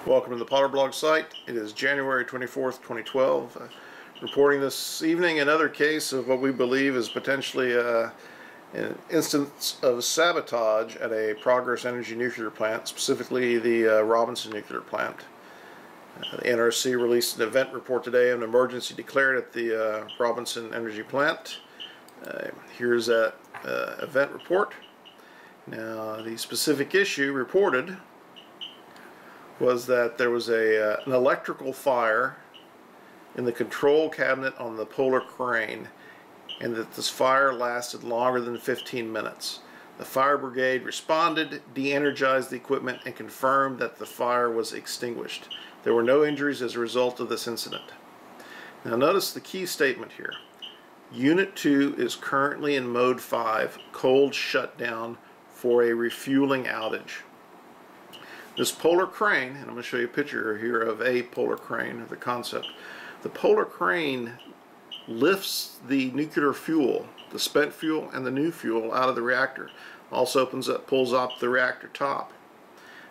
Welcome to the POTRBLOG site. It is January 24th, 2012. Reporting this evening another case of what we believe is potentially an instance of sabotage at a Progress Energy nuclear plant, specifically the Robinson nuclear plant. The NRC released an event report today of an emergency declared at the Robinson Energy plant. Here's that event report. Now, the specific issue reported was that there was an electrical fire in the control cabinet on the Polar crane, and that this fire lasted longer than 15 minutes. The fire brigade responded, de-energized the equipment, and confirmed that the fire was extinguished. There were no injuries as a result of this incident. Now notice the key statement here. Unit 2 is currently in mode 5, cold shutdown for a refueling outage. This Polar crane, and I'm going to show you a picture here of a Polar crane, the concept. The Polar crane lifts the nuclear fuel, the spent fuel and the new fuel, out of the reactor. Also pulls up the reactor top.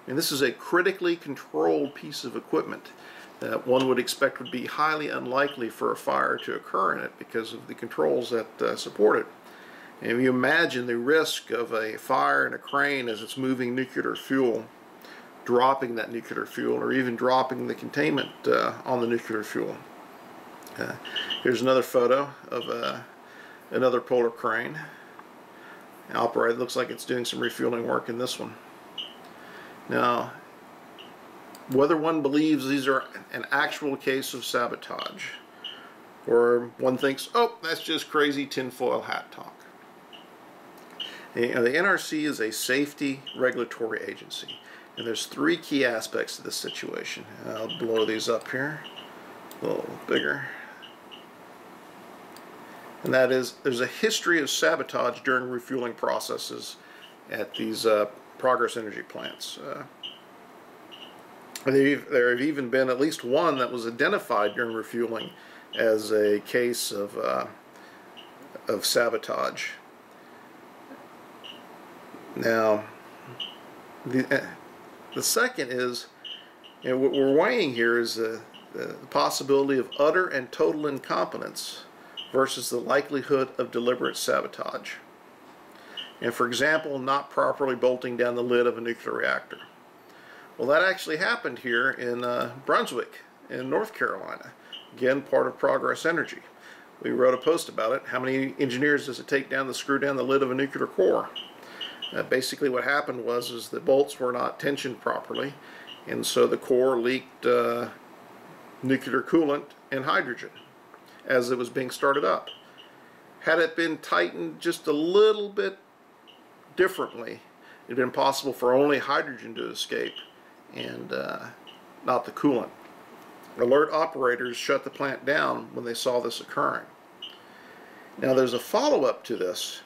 And this is a critically controlled piece of equipment that one would expect would be highly unlikely for a fire to occur in it because of the controls that support it. And if you imagine the risk of a fire in a crane as it's moving nuclear fuel, dropping that nuclear fuel, or even dropping the containment on the nuclear fuel. Here's another photo of another Polar crane. Operated, looks like it's doing some refueling work in this one. Now, whether one believes these are an actual case of sabotage, or one thinks, oh, that's just crazy tinfoil hat talk. The NRC is a safety regulatory agency. And there's three key aspects to this situation. I'll blow these up here a little bigger. And that is, there's a history of sabotage during refueling processes at these Progress Energy plants. There have even been at least one that was identified during refueling as a case of sabotage. Now, the second is, what we're weighing here is the possibility of utter and total incompetence versus the likelihood of deliberate sabotage. And for example, not properly bolting down the lid of a nuclear reactor. Well, that actually happened here in Brunswick, in North Carolina. Again, part of Progress Energy. We wrote a post about it. How many engineers does it take to screw down the lid of a nuclear core? Basically what happened was the bolts were not tensioned properly, and so the core leaked nuclear coolant and hydrogen as it was being started up. Had it been tightened just a little bit differently, it would have been possible for only hydrogen to escape and not the coolant. Alert operators shut the plant down when they saw this occurring. Now there's a follow-up to this,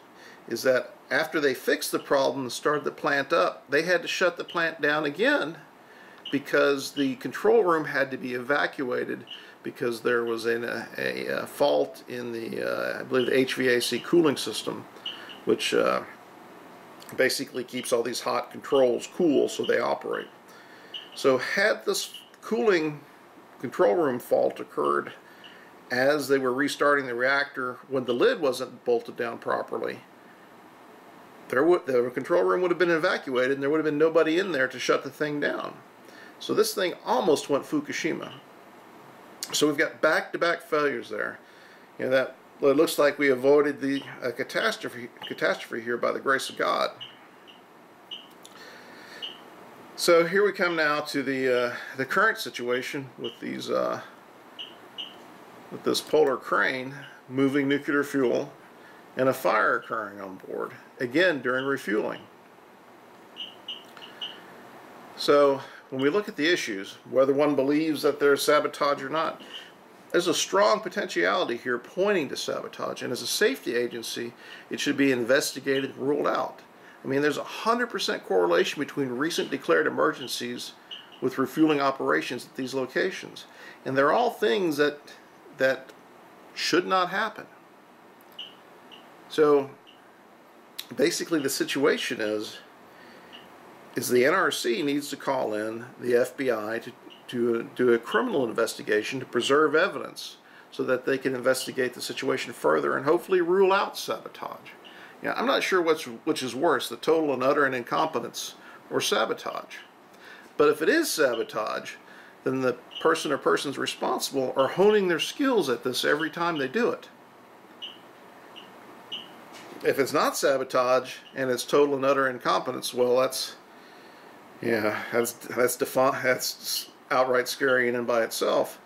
is that after they fixed the problem and started the plant up, they had to shut the plant down again because the control room had to be evacuated because there was a fault in the, I believe, the HVAC cooling system, which basically keeps all these hot controls cool so they operate. So had this cooling control room fault occurred as they were restarting the reactor when the lid wasn't bolted down properly, the control room would have been evacuated and there would have been nobody in there to shut the thing down. So this thing almost went Fukushima. So we've got back-to-back failures there. You know, it looks like we avoided the catastrophe here by the grace of God. So here we come now to the current situation with these with this Polar crane moving nuclear fuel and a fire occurring on board, again during refueling. So when we look at the issues, whether one believes that there's sabotage or not, there's a strong potentiality here pointing to sabotage, and as a safety agency it should be investigated and ruled out. I mean, there's 100% correlation between recent declared emergencies with refueling operations at these locations, and they're all things that should not happen. So basically the situation is is the NRC needs to call in the FBI to do a criminal investigation to preserve evidence so that they can investigate the situation further and hopefully rule out sabotage. I'm not sure which is worse, the total and utter incompetence or sabotage. But if it is sabotage, then the person or persons responsible are honing their skills at this every time they do it. If it's not sabotage and it's total and utter incompetence, well, that's outright scary in and by itself.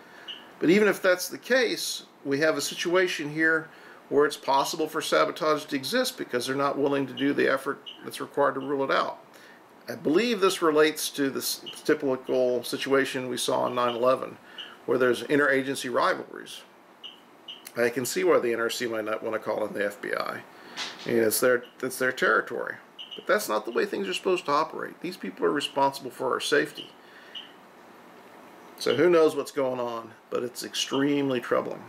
But even if that's the case, we have a situation here where it's possible for sabotage to exist because they're not willing to do the effort that's required to rule it out. I believe this relates to this typical situation we saw on 9/11, where there's interagency rivalries. I can see why the NRC might not want to call in the FBI. It's their territory. But that's not the way things are supposed to operate. These people are responsible for our safety. So who knows what's going on, but it's extremely troubling.